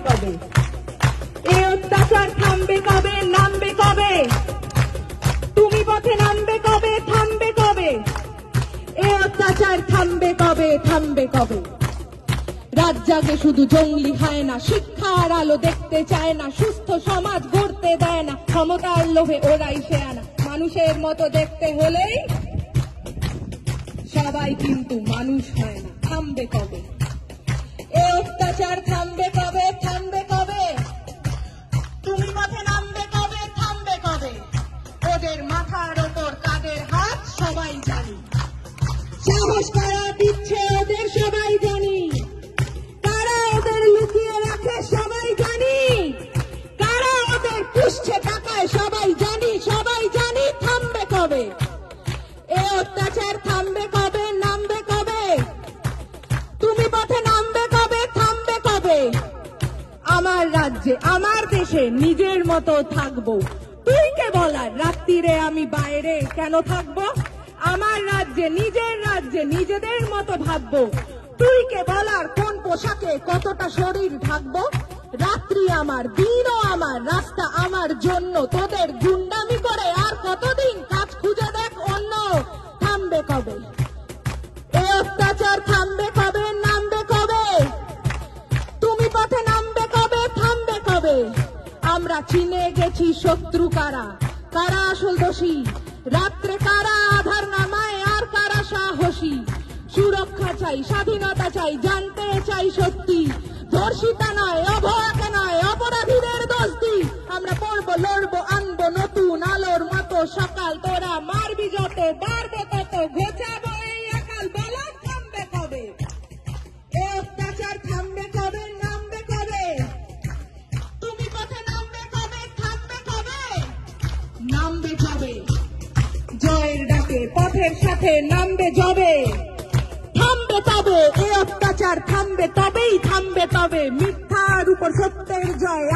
কবে? এই অত্যাচার থামবে কবে? নামবে কবে? তুমি পথে নামবে কবে? থামবে কবে? এই অত্যাচার থামবে কবে? থামবে কবে? রাত জাগে শুধু জঙ্গলি হয় না, শিক্ষার আলো দেখতে চায় না, সুস্থ সমাজ গড়তে দেয় না, ক্ষমতার লোভে ওরাই সে আনা। মানুষের মতো দেখতে হলেই সবাই কিন্তু মানুষ হয় না। থামবে কবে? এই অত্যাচার থামবে কবে? থামবে কবে? তুমি পথে নামবে কবে? থামবে কবে? ওদের মাথার ওপর কাদের হাত সবাই জানি, সাহস কারা দিচ্ছে ওদের সবাই জানি, কারা ওদের লুকিয়ে রাখে সবাই জানি, কারা ওদের পুষছে টাকায় সবাই জানি, সবাই জানি। থামবে কবে? এই অত্যাচার থামবে কবে? নামবে কবে? তুমি পথে নামবে কবে? থামবে কবে? আমার রাজ্যে আমার দেশে নিজের মতো থাকবো, তুই কে বলার রাত্রিরে আমি বাইরে কেন থাকবো? আমার রাজ্যে নিজেদের মতো ভাববো, তুই কে বলার কোন পোশাকে কতটা শরীর ঢাকবো? রাত্রি আমার, দিনও আমার, রাস্তা আমার জন্য, তোদের গুন্ডামি করে আর কতদিন কাজ খুঁজে দেখ অন্য। থামবে কবে? এই অত্যাচার থামবে কবে? নামবে কবে? তুমি পথে নামবে কবে? থামবে কবে? আমরা চিনে গেছি শত্রু কারা, কারা আসল দোষী, রাত্রে কারা আধার নামায় আর কারা সাহসী। সুরক্ষা চাই, স্বাধীনতা চাই, জানতে চাই সত্যি, ধর্ষিতা নয়, অভয়াকে নয়, অপরাধীদের দোষ দিই। আমরা পড়বো, লড়বো, আনবো নতুন আলোর মতো সকাল, তোরা মারবি যত, বাড়বে তত, ঘোচাবো এই একাল। বলো থামবে কবে? এই অত্যাচার থামবে কবে? নামবে কবে? তুমি পথে নামবে কবে? থামবে কবে? নামবে কবে? জয়ের ডাকে পথের সাথে নামবে যবে, থামবে তবে এই অত্যাচার, থামবে তবেই, থামবে তবে। মিথ্যার উপর সত্যের জয়